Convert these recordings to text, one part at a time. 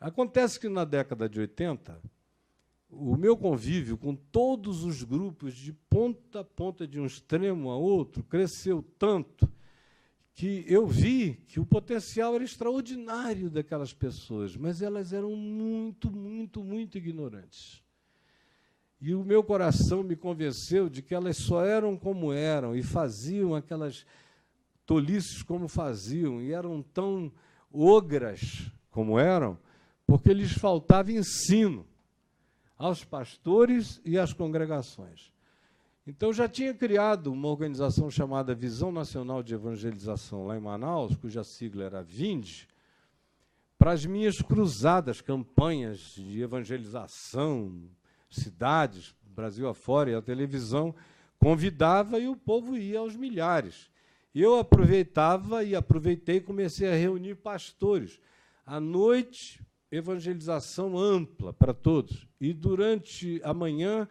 Acontece que, na década de 80, o meu convívio com todos os grupos, de ponta a ponta, de um extremo a outro, cresceu tanto que eu vi que o potencial era extraordinário daquelas pessoas, mas elas eram muito, muito, muito ignorantes. E o meu coração me convenceu de que elas só eram como eram e faziam aquelas tolices como faziam, e eram tão ogras como eram, porque lhes faltava ensino aos pastores e às congregações. Então, já tinha criado uma organização chamada Visão Nacional de Evangelização, lá em Manaus, cuja sigla era VIND, para as minhas cruzadas, campanhas de evangelização, cidades, Brasil afora, e a televisão convidava e o povo ia aos milhares. Eu aproveitava e aproveitei e comecei a reunir pastores. À noite, evangelização ampla para todos. E, durante a manhã,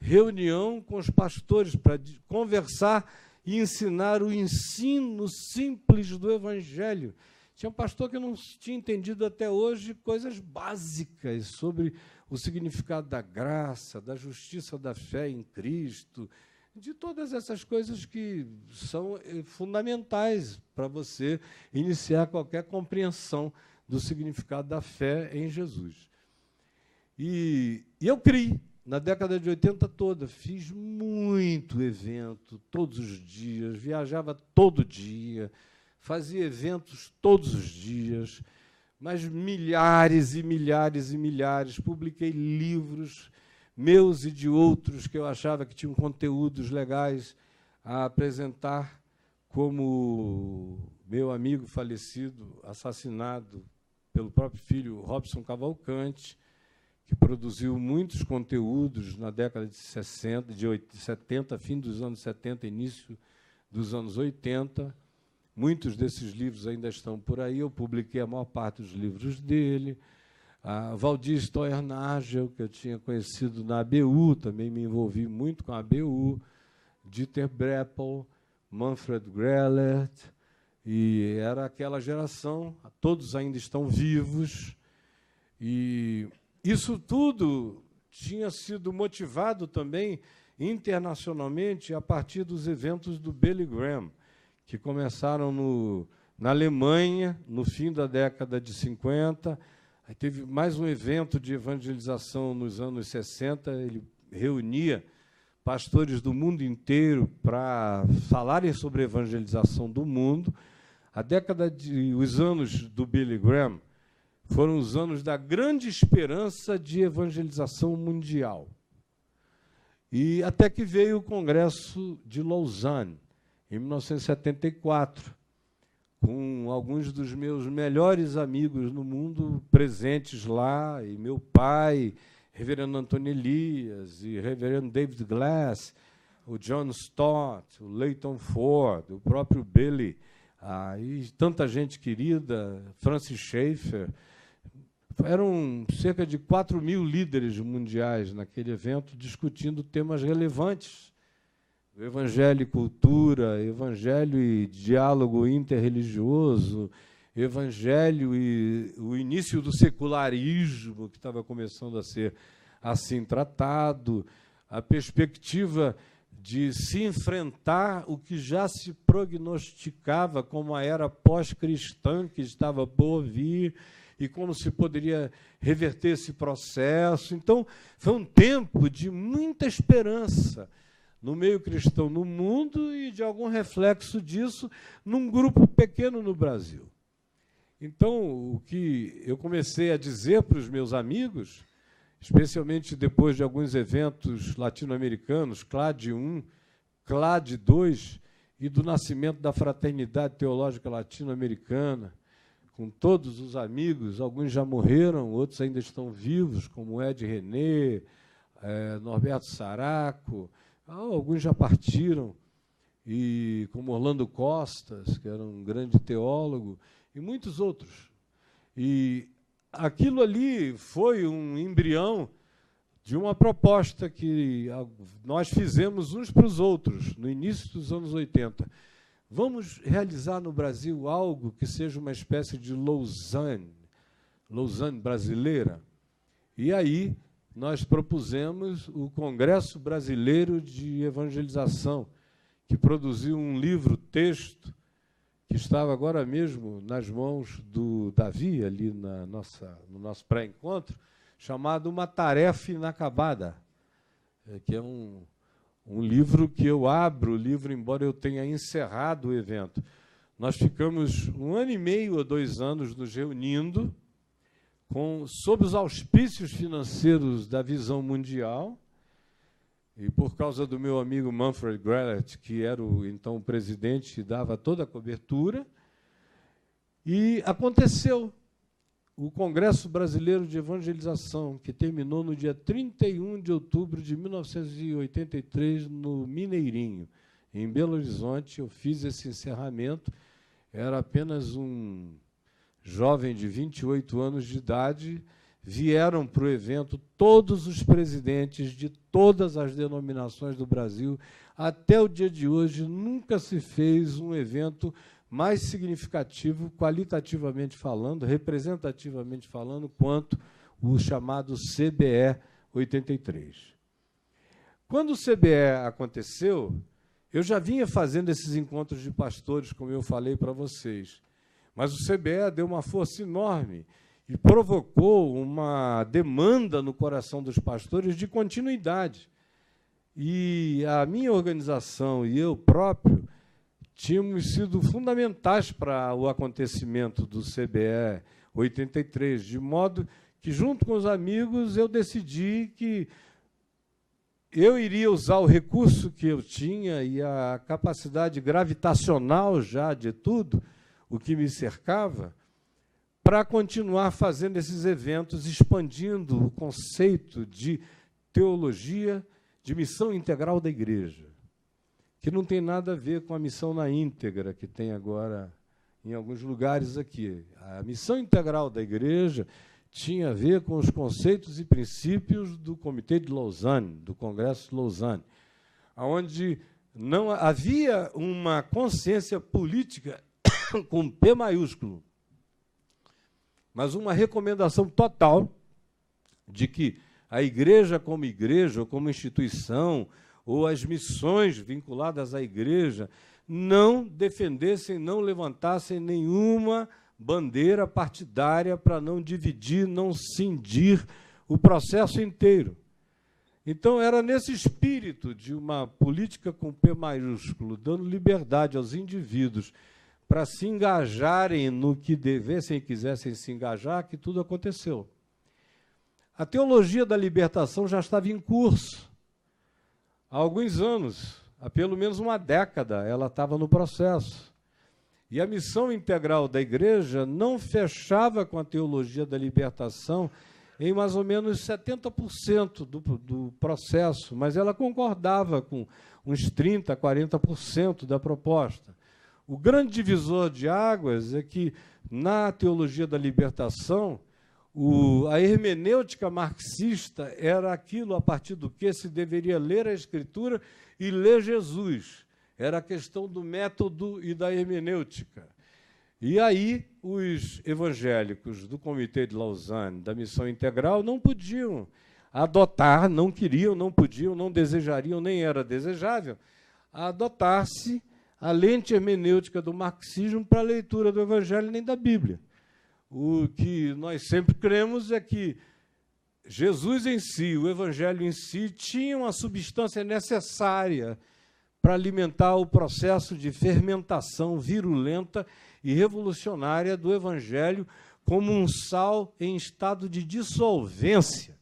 reunião com os pastores para conversar e ensinar o ensino simples do Evangelho. Tinha um pastor que não tinha entendido até hoje coisas básicas sobre o significado da graça, da justiça da fé em Cristo, de todas essas coisas que são fundamentais para você iniciar qualquer compreensão do significado da fé em Jesus. E eu criei. Na década de 80 toda, fiz muito evento, todos os dias, viajava todo dia, fazia eventos todos os dias, mas milhares e milhares e milhares, publiquei livros meus e de outros que eu achava que tinham conteúdos legais a apresentar, como meu amigo falecido, assassinado pelo próprio filho, Robson Cavalcante, que produziu muitos conteúdos na década de 60, de 70, fim dos anos 70, início dos anos 80. Muitos desses livros ainda estão por aí. Eu publiquei a maior parte dos livros dele. A Valdir Steuernagel, que eu tinha conhecido na ABU, também me envolvi muito com a ABU. Dieter Breppel, Manfred Grellert, e era aquela geração, todos ainda estão vivos, e isso tudo tinha sido motivado também internacionalmente a partir dos eventos do Billy Graham, que começaram na Alemanha, no fim da década de 50. Aí teve mais um evento de evangelização nos anos 60, ele reunia pastores do mundo inteiro para falarem sobre a evangelização do mundo. Os anos do Billy Graham foram os anos da grande esperança de evangelização mundial. E até que veio o Congresso de Lausanne, em 1974, com alguns dos meus melhores amigos no mundo presentes lá, e meu pai, reverendo Antônio Elias, e reverendo David Glass, o John Stott, o Leighton Ford, o próprio Billy, e tanta gente querida, Francis Schaeffer. Eram cerca de 4.000 líderes mundiais naquele evento discutindo temas relevantes. O evangelho e cultura, evangelho e diálogo interreligioso, evangelho e o início do secularismo, que estava começando a ser assim tratado, a perspectiva de se enfrentar o que já se prognosticava como a era pós-cristã que estava por vir, e como se poderia reverter esse processo. Então, foi um tempo de muita esperança no meio cristão no mundo e de algum reflexo disso num grupo pequeno no Brasil. Então, o que eu comecei a dizer para os meus amigos, especialmente depois de alguns eventos latino-americanos, CLAD 1, CLAD 2, e do nascimento da Fraternidade Teológica Latino-Americana, com todos os amigos, alguns já morreram, outros ainda estão vivos, como Ed René, Norberto Saraco, alguns já partiram, e como Orlando Costas, que era um grande teólogo, e muitos outros. E aquilo ali foi um embrião de uma proposta que nós fizemos uns para os outros, no início dos anos 80. Vamos realizar no Brasil algo que seja uma espécie de Lausanne, Lausanne brasileira. E aí nós propusemos o Congresso Brasileiro de Evangelização, que produziu um livro-texto que estava agora mesmo nas mãos do Davi, ali no nosso pré-encontro, chamado Uma Tarefa Inacabada, que é um livro que eu abro, o livro, embora eu tenha encerrado o evento. Nós ficamos 1 ano e meio a 2 anos nos reunindo, sob os auspícios financeiros da Visão Mundial, e por causa do meu amigo Manfred Grellert, que era então o presidente, dava toda a cobertura, e aconteceu o Congresso Brasileiro de Evangelização, que terminou no dia 31 de outubro de 1983, no Mineirinho, em Belo Horizonte. Eu fiz esse encerramento, era apenas um jovem de 28 anos de idade. Vieram para o evento todos os presidentes de todas as denominações do Brasil. Até o dia de hoje, nunca se fez um evento mais significativo, qualitativamente falando, representativamente falando, quanto o chamado CBE 83. Quando o CBE aconteceu, eu já vinha fazendo esses encontros de pastores, como eu falei para vocês, mas o CBE deu uma força enorme e provocou uma demanda no coração dos pastores de continuidade. E a minha organização e eu próprio tínhamos sido fundamentais para o acontecimento do CBE 83, de modo que, junto com os amigos, eu decidi que eu iria usar o recurso que eu tinha e a capacidade gravitacional já de tudo o que me cercava, para continuar fazendo esses eventos, expandindo o conceito de teologia, de missão integral da igreja, que não tem nada a ver com a missão na íntegra que tem agora em alguns lugares aqui. A missão integral da igreja tinha a ver com os conceitos e princípios do Comitê de Lausanne, do Congresso de Lausanne, onde não havia uma consciência política com P maiúsculo, mas uma recomendação total de que a igreja, ou como instituição, ou as missões vinculadas à igreja, não defendessem, não levantassem nenhuma bandeira partidária para não dividir, não cindir o processo inteiro. Então, era nesse espírito de uma política com P maiúsculo, dando liberdade aos indivíduos para se engajarem no que devessem e quisessem se engajar, que tudo aconteceu. A teologia da libertação já estava em curso. Há alguns anos, há pelo menos uma década, ela estava no processo. E a missão integral da igreja não fechava com a teologia da libertação em mais ou menos 70% do processo, mas ela concordava com uns 30%, 40% da proposta. O grande divisor de águas é que, na teologia da libertação, a hermenêutica marxista era aquilo a partir do que se deveria ler a Escritura e ler Jesus. Era a questão do método e da hermenêutica. E aí os evangélicos do Comitê de Lausanne, da Missão Integral, não podiam adotar, não queriam, não podiam, não desejariam, nem era desejável, adotar-se a lente hermenêutica do marxismo para a leitura do Evangelho nem da Bíblia. O que nós sempre cremos é que Jesus em si, o Evangelho em si, tinham a substância necessária para alimentar o processo de fermentação virulenta e revolucionária do Evangelho como um sal em estado de dissolvência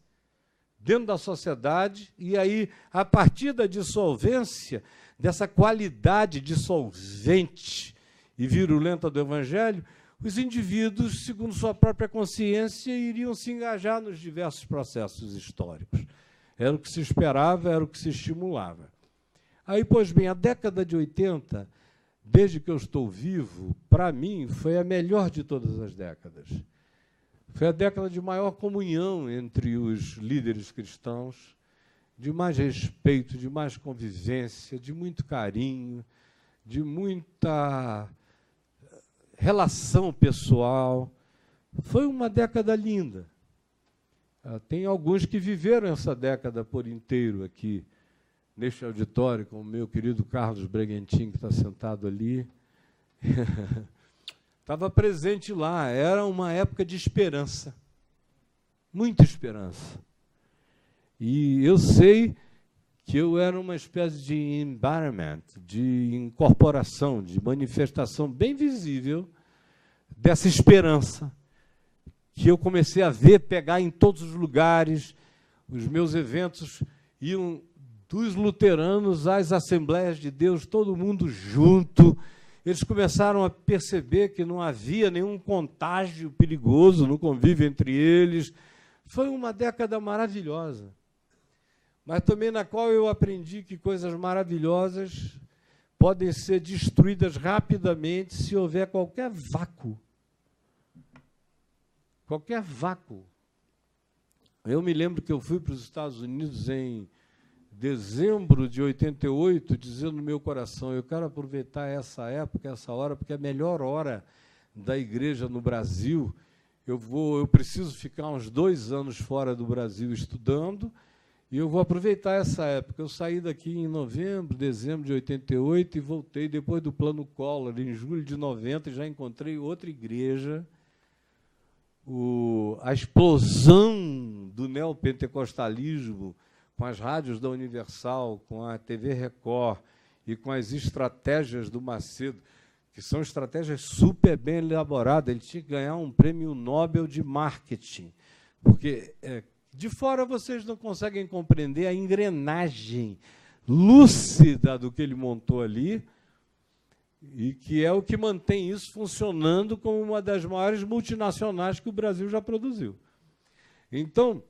dentro da sociedade, e aí, a partir da dissolvência, dessa qualidade dissolvente e virulenta do Evangelho, os indivíduos, segundo sua própria consciência, iriam se engajar nos diversos processos históricos. Era o que se esperava, era o que se estimulava. Aí, pois bem, a década de 80, desde que eu estou vivo, para mim, foi a melhor de todas as décadas. Foi a década de maior comunhão entre os líderes cristãos, de mais respeito, de mais convivência, de muito carinho, de muita relação pessoal. Foi uma década linda. Tem alguns que viveram essa década por inteiro aqui, neste auditório, como o meu querido Carlos Breguentin, que está sentado ali. Estava presente lá. Era uma época de esperança, muita esperança. E eu sei que eu era uma espécie de embodiment, de incorporação, de manifestação bem visível dessa esperança, que eu comecei a ver, pegar em todos os lugares. Os meus eventos iam dos luteranos às Assembleias de Deus, todo mundo junto. Eles começaram a perceber que não havia nenhum contágio perigoso no convívio entre eles. Foi uma década maravilhosa, mas também na qual eu aprendi que coisas maravilhosas podem ser destruídas rapidamente se houver qualquer vácuo. Qualquer vácuo. Eu me lembro que eu fui para os Estados Unidos em dezembro de 88, dizendo no meu coração, eu quero aproveitar essa época, essa hora, porque é a melhor hora da igreja no Brasil. Eu preciso ficar uns 2 anos fora do Brasil estudando, e eu vou aproveitar essa época. Eu saí daqui em novembro, dezembro de 88 e voltei depois do Plano Collor, em julho de 90, e já encontrei outra igreja. A explosão do neopentecostalismo, com as rádios da Universal, com a TV Record e com as estratégias do Macedo, que são estratégias super bem elaboradas. Ele tinha que ganhar um prêmio Nobel de marketing, porque de fora vocês não conseguem compreender a engrenagem lúcida do que ele montou ali, e que é o que mantém isso funcionando como uma das maiores multinacionais que o Brasil já produziu. Então,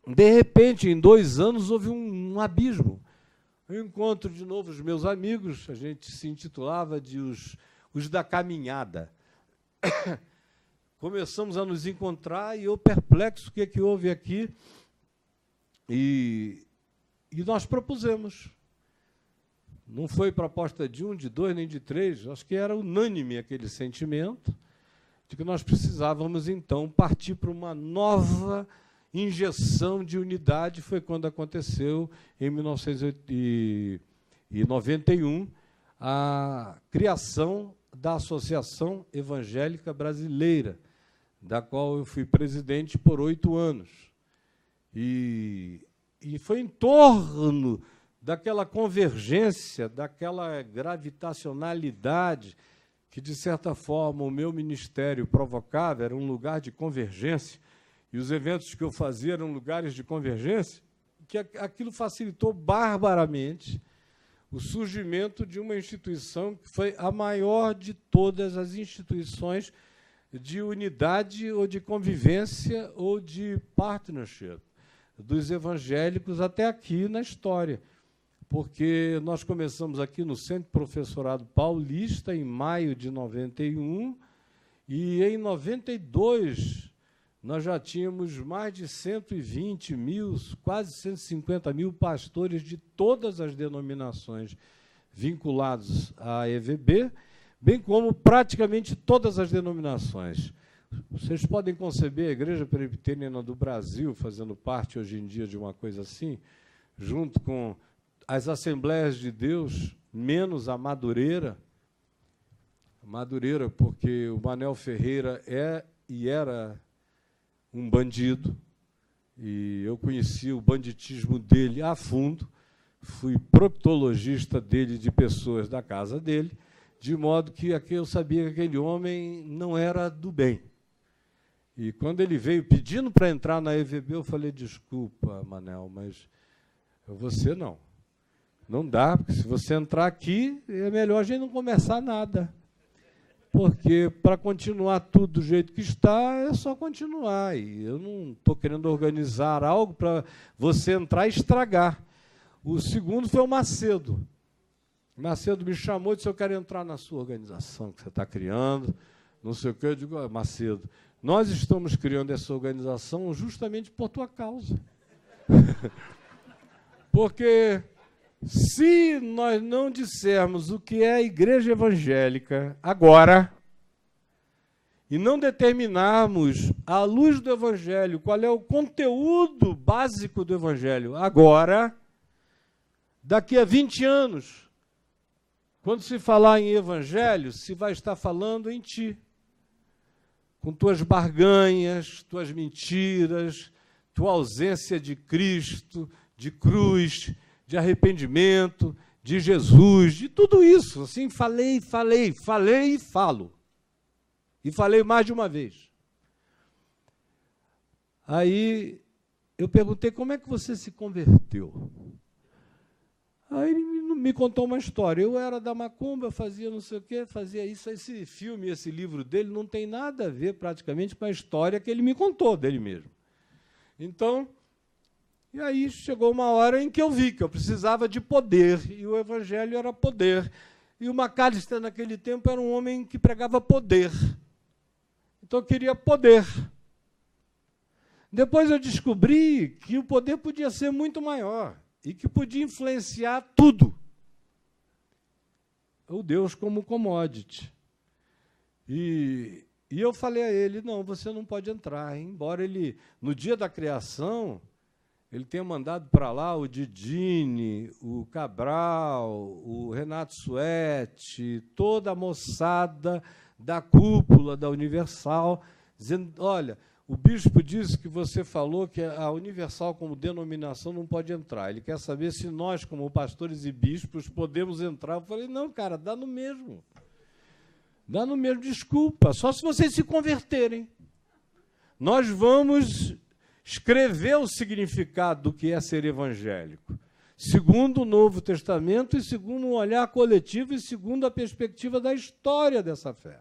de repente, em 2 anos, houve um abismo. Eu encontro de novo os meus amigos, a gente se intitulava de os da caminhada. Começamos a nos encontrar e eu perplexo o que é que houve aqui. E nós propusemos. Não foi proposta de 1, de 2, nem de 3, acho que era unânime aquele sentimento de que nós precisávamos, então, partir para uma nova injeção de unidade. Foi quando aconteceu, em 1991, a criação da Associação Evangélica Brasileira, da qual eu fui presidente por 8 anos. E foi em torno daquela convergência, daquela gravitacionalidade que, de certa forma, o meu ministério provocava, era um lugar de convergência, e os eventos que eu fazia eram lugares de convergência, que aquilo facilitou barbaramente o surgimento de uma instituição que foi a maior de todas as instituições de unidade ou de convivência ou de partnership dos evangélicos até aqui na história. Porque nós começamos aqui no Centro Professorado Paulista, em maio de 91, e em 92 nós já tínhamos mais de 120 mil, quase 150 mil pastores de todas as denominações vinculados à EVB, bem como praticamente todas as denominações. Vocês podem conceber a Igreja Presbiteriana do Brasil fazendo parte, hoje em dia, de uma coisa assim, junto com as Assembleias de Deus, menos a Madureira. Madureira, porque o Manel Ferreira é e era um bandido, e eu conheci o banditismo dele a fundo, fui proctologista dele, de pessoas da casa dele, de modo que aqui eu sabia que aquele homem não era do bem. E quando ele veio pedindo para entrar na EVB, eu falei, desculpa, Manel, mas você não. Não dá, porque se você entrar aqui, é melhor a gente não começar nada. Porque, para continuar tudo do jeito que está, é só continuar. E eu não estou querendo organizar algo para você entrar e estragar. O segundo foi o Macedo. O Macedo me chamou e disse, eu quero entrar na sua organização que você está criando, não sei o quê. Eu digo, Macedo, nós estamos criando essa organização justamente por tua causa. Porque se nós não dissermos o que é a igreja evangélica agora, e não determinarmos, à luz do Evangelho, qual é o conteúdo básico do Evangelho, agora, daqui a 20 anos, quando se falar em Evangelho, se vai estar falando em ti, com tuas barganhas, tuas mentiras, tua ausência de Cristo, de cruz, de arrependimento, de Jesus, de tudo isso. Assim, falei e falo. E falei mais de uma vez. Aí eu perguntei, como é que você se converteu? Aí ele me contou uma história. Eu era da macumba, fazia não sei o quê, fazia isso. Esse filme, esse livro dele, não tem nada a ver praticamente com a história que ele me contou dele mesmo. Então, e aí chegou uma hora em que eu vi que eu precisava de poder, e o Evangelho era poder. E o McAllister, naquele tempo, era um homem que pregava poder. Então, eu queria poder. Depois eu descobri que o poder podia ser muito maior e que podia influenciar tudo. O Deus como commodity. E eu falei a ele, não, você não pode entrar. Embora ele, no dia da criação, ele tenha mandado para lá o Didine, o Cabral, o Renato Suete, toda a moçada da cúpula da Universal, dizendo, olha, o bispo disse que você falou que a Universal como denominação não pode entrar. Ele quer saber se nós, como pastores e bispos, podemos entrar. Eu falei, não, cara, dá no mesmo. Dá no mesmo, desculpa, só se vocês se converterem. Nós vamos escrever o significado do que é ser evangélico, segundo o Novo Testamento e segundo um olhar coletivo e segundo a perspectiva da história dessa fé.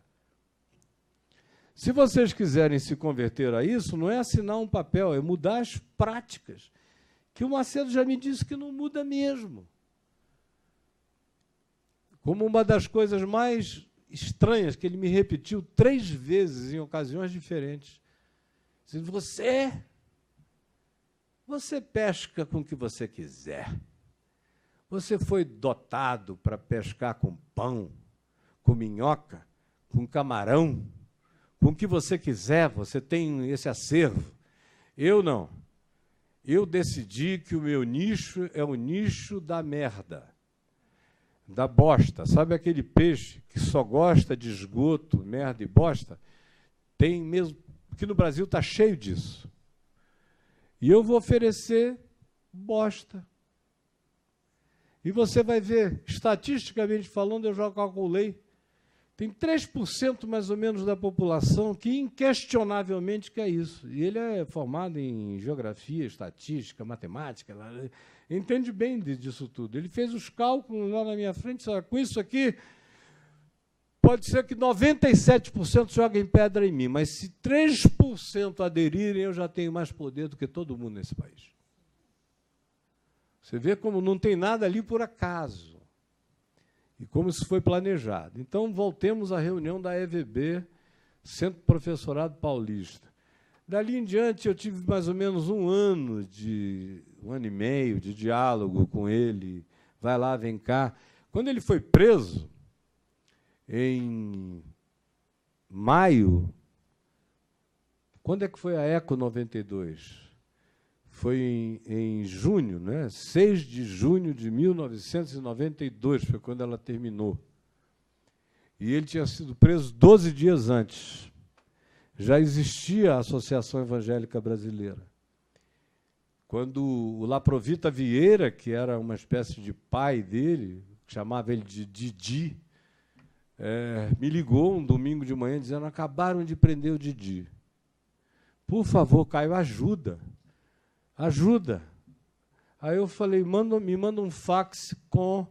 Se vocês quiserem se converter a isso, não é assinar um papel, é mudar as práticas, que o Macedo já me disse que não muda mesmo. Como uma das coisas mais estranhas, que ele me repetiu 3 vezes em ocasiões diferentes. Dizendo, você pesca com o que você quiser. Você foi dotado para pescar com pão, com minhoca, com camarão, com o que você quiser, você tem esse acervo. Eu não. Eu decidi que o meu nicho é o nicho da merda, da bosta. Sabe aquele peixe que só gosta de esgoto, merda e bosta? Tem mesmo, que no Brasil está cheio disso. E eu vou oferecer bosta. E você vai ver, estatisticamente falando, eu já calculei, tem 3% mais ou menos da população que inquestionavelmente quer isso. E ele é formado em geografia, estatística, matemática, entende bem disso tudo. Ele fez os cálculos lá na minha frente, sabe, com isso aqui, pode ser que 97% joguem pedra em mim, mas se 3% aderirem, eu já tenho mais poder do que todo mundo nesse país. Você vê como não tem nada ali por acaso. E como isso foi planejado. Então, voltemos à reunião da EVB, Centro Professorado Paulista. Dali em diante, eu tive mais ou menos um ano e meio de diálogo com ele. Vai lá, vem cá. Quando ele foi preso, em maio, quando é que foi a ECO 92? Foi em junho, né? 6 de junho de 1992, foi quando ela terminou. E ele tinha sido preso 12 dias antes. Já existia a Associação Evangélica Brasileira. Quando o Laprovita Vieira, que era uma espécie de pai dele, chamava ele de Didi, me ligou um domingo de manhã dizendo, acabaram de prender o Didi. Por favor, Caio, ajuda. Ajuda. Aí eu falei, me manda um fax com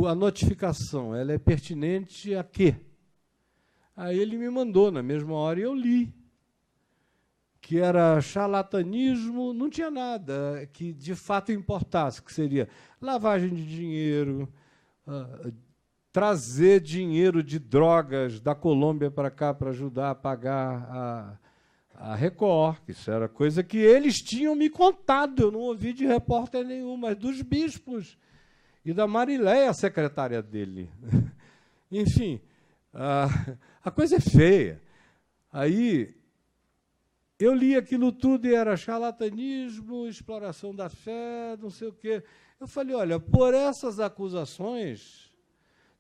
a notificação. Ela é pertinente a quê? Aí ele me mandou na mesma hora e eu li. Que era charlatanismo, não tinha nada que de fato importasse, que seria lavagem de dinheiro, trazer dinheiro de drogas da Colômbia para cá para ajudar a pagar a Record, que isso era coisa que eles tinham me contado, eu não ouvi de repórter nenhum, mas dos bispos e da Marileia, a secretária dele. Enfim, a coisa é feia. Aí eu li aquilo tudo e era charlatanismo, exploração da fé, não sei o quê. Eu falei, olha, por essas acusações,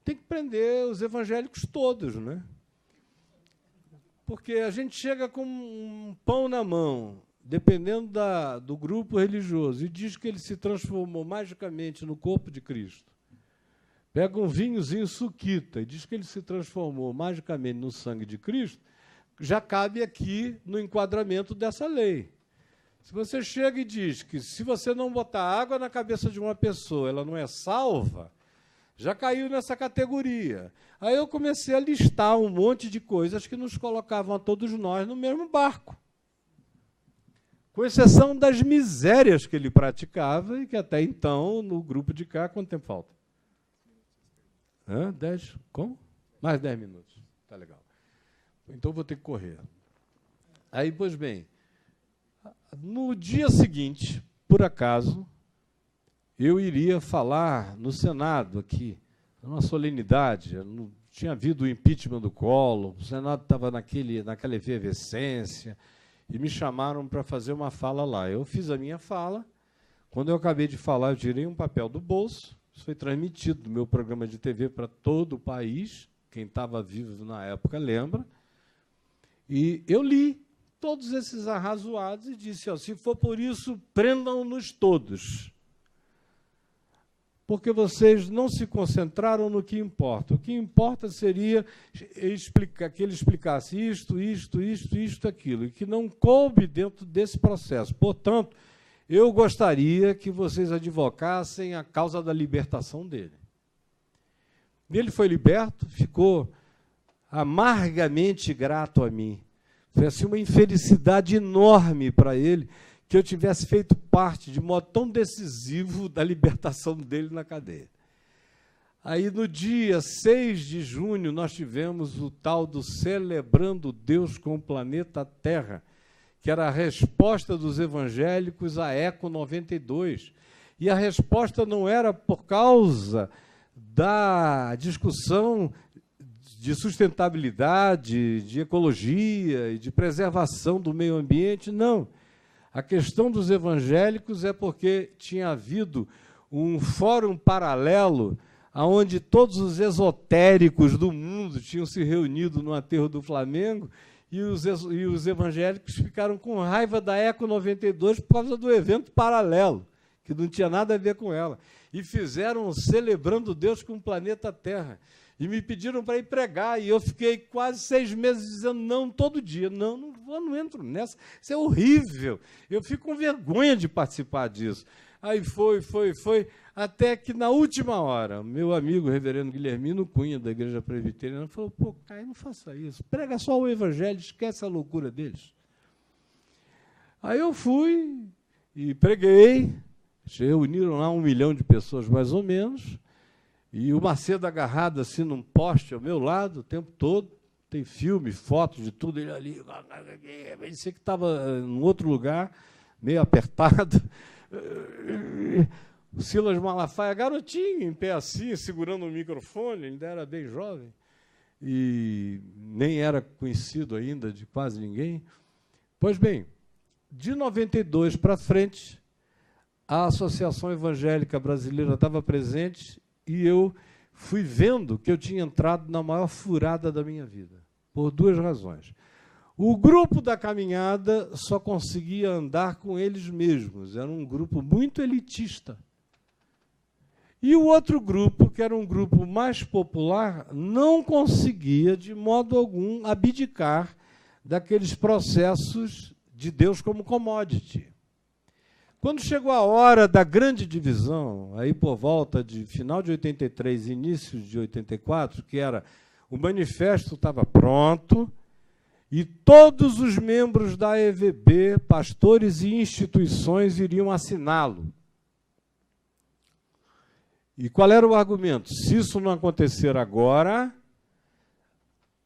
tem que prender os evangélicos todos, né? Porque a gente chega com um pão na mão, dependendo do grupo religioso, e diz que ele se transformou magicamente no corpo de Cristo. Pega um vinhozinho suquita e diz que ele se transformou magicamente no sangue de Cristo, já cabe aqui no enquadramento dessa lei. Se você chega e diz que se você não botar água na cabeça de uma pessoa, ela não é salva, já caiu nessa categoria. Aí eu comecei a listar um monte de coisas que nos colocavam a todos nós no mesmo barco, com exceção das misérias que ele praticava e que até então, no grupo de cá, quanto tempo falta? 10? Como? Mais 10 minutos. Tá legal. Então vou ter que correr. Aí, pois bem, no dia seguinte, por acaso, eu iria falar no Senado aqui, numa solenidade. Não tinha havido o impeachment do Collor, o Senado estava naquela efervescência, e me chamaram para fazer uma fala lá. Eu fiz a minha fala. Quando eu acabei de falar, eu tirei um papel do bolso. Isso foi transmitido do meu programa de TV para todo o país. Quem estava vivo na época lembra. E eu li todos esses arrazoados e disse, ó, se for por isso, prendam-nos todos. Porque vocês não se concentraram no que importa. O que importa seria que ele explicasse isto, aquilo, e que não coube dentro desse processo. Portanto, eu gostaria que vocês advocassem a causa da libertação dele. Ele foi liberto, ficou amargamente grato a mim. Foi assim uma infelicidade enorme para ele que eu tivesse feito parte, de modo tão decisivo, da libertação dele na cadeia. Aí, no dia 6 de junho, nós tivemos o tal do Celebrando Deus com o Planeta Terra, que era a resposta dos evangélicos à ECO 92. E a resposta não era por causa da discussão de sustentabilidade, de ecologia e de preservação do meio ambiente, não. A questão dos evangélicos é porque tinha havido um fórum paralelo onde todos os esotéricos do mundo tinham se reunido no aterro do Flamengo e os evangélicos ficaram com raiva da ECO 92 por causa do evento paralelo, que não tinha nada a ver com ela. E fizeram Celebrando Deus com o Planeta Terra. E me pediram para ir pregar, e eu fiquei quase 6 meses dizendo não todo dia. Não entro nessa, isso é horrível. Eu fico com vergonha de participar disso. Aí foi, até que na última hora, meu amigo reverendo Guilhermino Cunha, da Igreja Presbiteriana, falou, pô, Caio, não faça isso, prega só o evangelho, esquece a loucura deles. Aí eu fui e preguei, reuniram lá 1 milhão de pessoas, mais ou menos, e o Macedo agarrado assim num poste ao meu lado o tempo todo, tem filme, fotos de tudo, ele ali, parecia que estava em outro lugar, meio apertado. O Silas Malafaia, garotinho, em pé assim, segurando o microfone, ele ainda era bem jovem, e nem era conhecido ainda de quase ninguém. Pois bem, de 92 para frente, a Associação Evangélica Brasileira estava presente e eu fui vendo que eu tinha entrado na maior furada da minha vida, por 2 razões. O grupo da caminhada só conseguia andar com eles mesmos, era um grupo muito elitista. E o outro grupo, que era um grupo mais popular, não conseguia, de modo algum, abdicar daqueles processos de Deus como commodity. Quando chegou a hora da grande divisão, aí por volta de final de 83, início de 84, que era o manifesto estava pronto, e todos os membros da EVB, pastores e instituições, iriam assiná-lo. E qual era o argumento? Se isso não acontecer agora,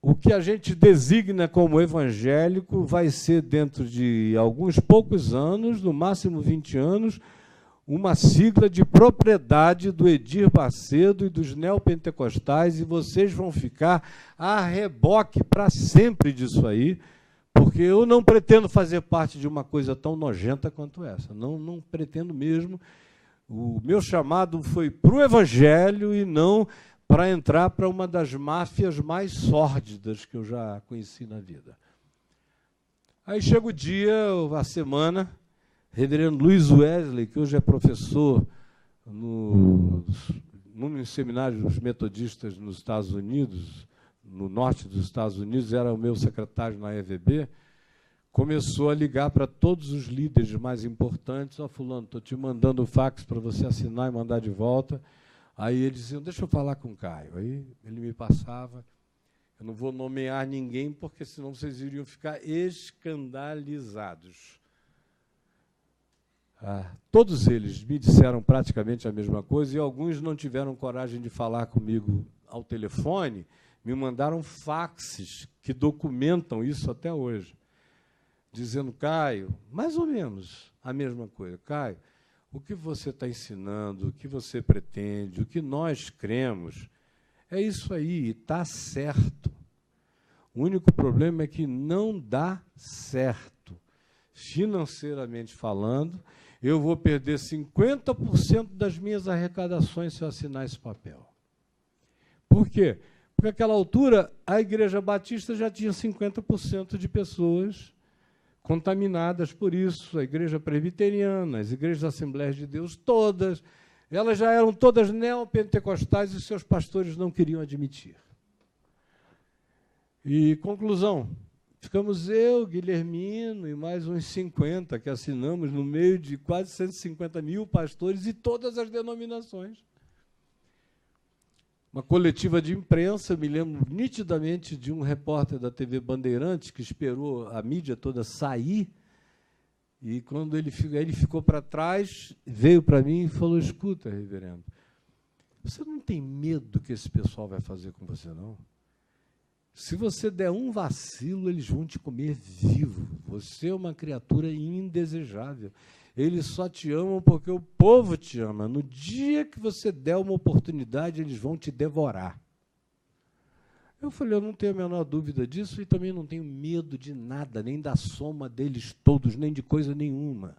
o que a gente designa como evangélico vai ser, dentro de alguns poucos anos, no máximo 20 anos, uma sigla de propriedade do Edir Macedo e dos neopentecostais, e vocês vão ficar a reboque para sempre disso aí, Porque eu não pretendo fazer parte de uma coisa tão nojenta quanto essa. Não pretendo mesmo. O meu chamado foi para o Evangelho e não para entrar para uma das máfias mais sórdidas que eu já conheci na vida. Aí chega o dia, a semana, reverendo Luiz Wesley, que hoje é professor no seminário dos metodistas nos Estados Unidos, no norte dos Estados Unidos, era o meu secretário na EVB, começou a ligar para todos os líderes mais importantes. Ó, fulano, estou te mandando o fax para você assinar e mandar de volta. Aí eles diziam, deixa eu falar com o Caio. Aí ele me passava. Eu não vou nomear ninguém, porque senão vocês iriam ficar escandalizados. Todos eles me disseram praticamente a mesma coisa, e alguns não tiveram coragem de falar comigo ao telefone, me mandaram faxes que documentam isso até hoje, dizendo, Caio, mais ou menos a mesma coisa. Caio, o que você está ensinando, o que você pretende, o que nós cremos, é isso aí, está certo. O único problema é que não dá certo. Financeiramente falando, eu vou perder 50% das minhas arrecadações se eu assinar esse papel. Por quê? Porque naquela altura a Igreja Batista já tinha 50% de pessoas contaminadas por isso, a Igreja Presbiteriana, as Igrejas da Assembleia de Deus, todas, elas já eram todas neopentecostais e seus pastores não queriam admitir. E, conclusão, ficamos eu, Guilhermino e mais uns 50 que assinamos no meio de quase 150 mil pastores e todas as denominações. Uma coletiva de imprensa, me lembro nitidamente de um repórter da TV Bandeirantes que esperou a mídia toda sair, e quando ele ficou para trás, veio para mim e falou, escuta, reverendo, você não tem medo do que esse pessoal vai fazer com você, não? Se você der um vacilo, eles vão te comer vivo. Você é uma criatura indesejável. Eles só te amam porque o povo te ama. No dia que você der uma oportunidade, eles vão te devorar. Eu falei, eu não tenho a menor dúvida disso e também não tenho medo de nada, nem da soma deles todos, nem de coisa nenhuma.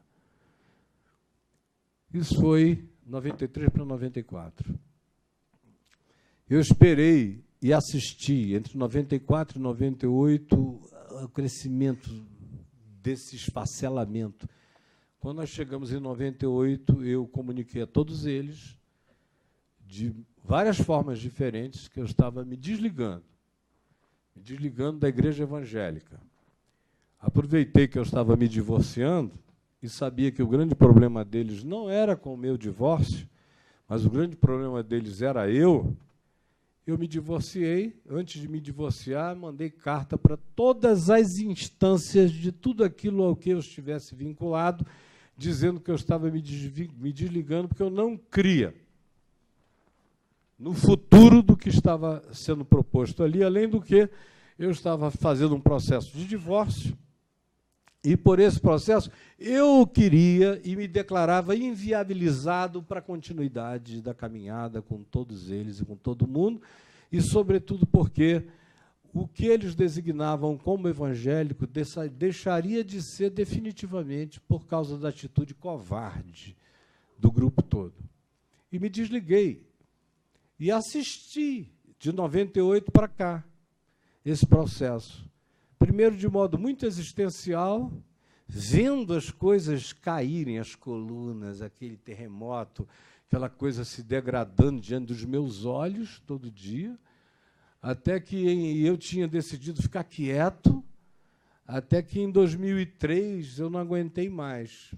Isso foi 93 para 94. Eu esperei e assisti, entre 94 e 98, o crescimento desse esfacelamento. Quando nós chegamos em 98, eu comuniquei a todos eles, de várias formas diferentes, que eu estava me desligando da igreja evangélica. Aproveitei que eu estava me divorciando e sabia que o grande problema deles não era com o meu divórcio, mas o grande problema deles era eu me divorciei. Antes de me divorciar, mandei carta para todas as instâncias de tudo aquilo ao que eu estivesse vinculado, dizendo que eu estava me desligando, porque eu não cria no futuro do que estava sendo proposto ali, além do que eu estava fazendo um processo de divórcio, e por esse processo eu queria e me declarava inviabilizado para a continuidade da caminhada com todos eles e com todo mundo, e, sobretudo, porque o que eles designavam como evangélico deixaria de ser definitivamente por causa da atitude covarde do grupo todo. E me desliguei. E assisti, de 98 para cá, esse processo. Primeiro, de modo muito existencial, vendo as coisas caírem, as colunas, aquele terremoto, aquela coisa se degradando diante dos meus olhos todo dia, até que eu tinha decidido ficar quieto, até que em 2003 eu não aguentei mais.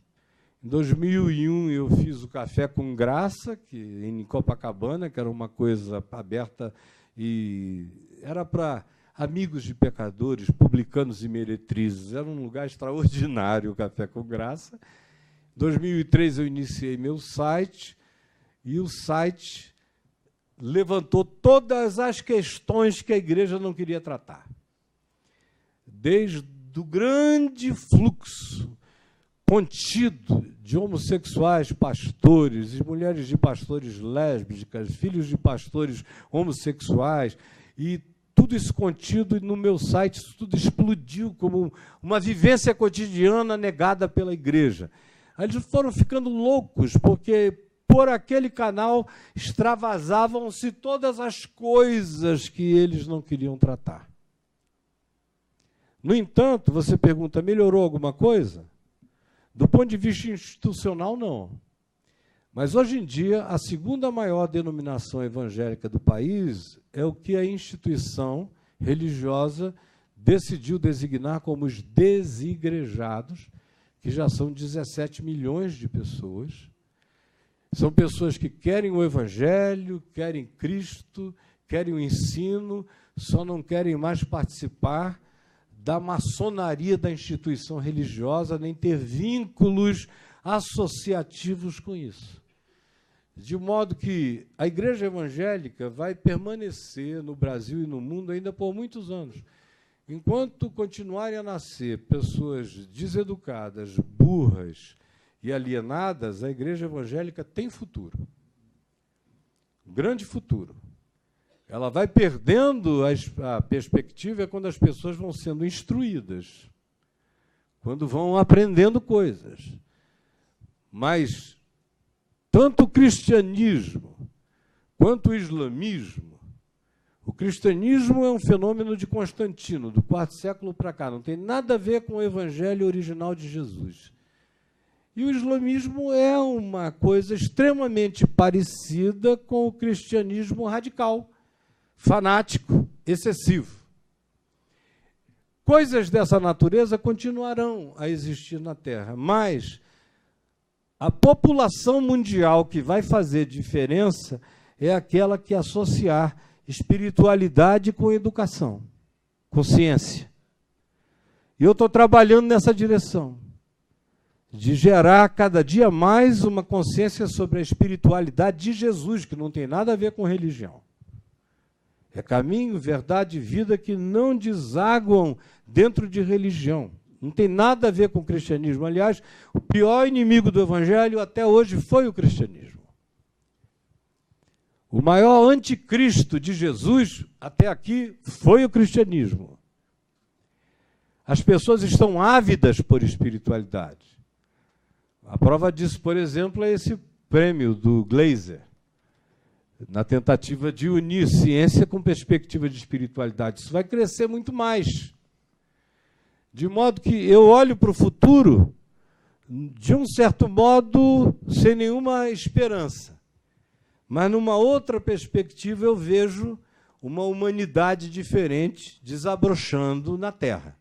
Em 2001 eu fiz o Café com Graça, em Copacabana, que era uma coisa aberta e era para amigos de pecadores, publicanos e meretrizes. Era um lugar extraordinário o Café com Graça. Em 2003 eu iniciei meu site, e o site levantou todas as questões que a igreja não queria tratar. Desde o grande fluxo contido de homossexuais pastores, e mulheres de pastores lésbicas, filhos de pastores homossexuais, e tudo isso contido no meu site, isso tudo explodiu como uma vivência cotidiana negada pela igreja. Aí eles foram ficando loucos, porque por aquele canal extravasavam-se todas as coisas que eles não queriam tratar. No entanto, você pergunta, melhorou alguma coisa? Do ponto de vista institucional, não. Mas, hoje em dia, a segunda maior denominação evangélica do país é o que a instituição religiosa decidiu designar como os desigrejados, que já são 17 milhões de pessoas. São pessoas que querem o Evangelho, querem Cristo, querem o ensino, só não querem mais participar da maçonaria da instituição religiosa, nem ter vínculos associativos com isso. De modo que a igreja evangélica vai permanecer no Brasil e no mundo ainda por muitos anos. Enquanto continuarem a nascer pessoas deseducadas, burras e alienadas, a igreja evangélica tem futuro. Grande futuro. Ela vai perdendo a perspectiva quando as pessoas vão sendo instruídas, quando vão aprendendo coisas. Mas tanto o cristianismo quanto o islamismo, o cristianismo é um fenômeno de Constantino, do IV século para cá, não tem nada a ver com o evangelho original de Jesus. E o islamismo é uma coisa extremamente parecida com o cristianismo radical, fanático, excessivo. Coisas dessa natureza continuarão a existir na Terra, mas a população mundial que vai fazer diferença é aquela que associar espiritualidade com educação, com ciência. E eu estou trabalhando nessa direção, de gerar cada dia mais uma consciência sobre a espiritualidade de Jesus, que não tem nada a ver com religião. É caminho, verdade e vida que não desaguam dentro de religião. Não tem nada a ver com o cristianismo. Aliás, o pior inimigo do evangelho até hoje foi o cristianismo. O maior anticristo de Jesus até aqui foi o cristianismo. As pessoas estão ávidas por espiritualidade. A prova disso, por exemplo, é esse prêmio do Glaser, na tentativa de unir ciência com perspectiva de espiritualidade. Isso vai crescer muito mais. De modo que eu olho para o futuro, de um certo modo, sem nenhuma esperança. Mas, numa outra perspectiva, eu vejo uma humanidade diferente desabrochando na Terra.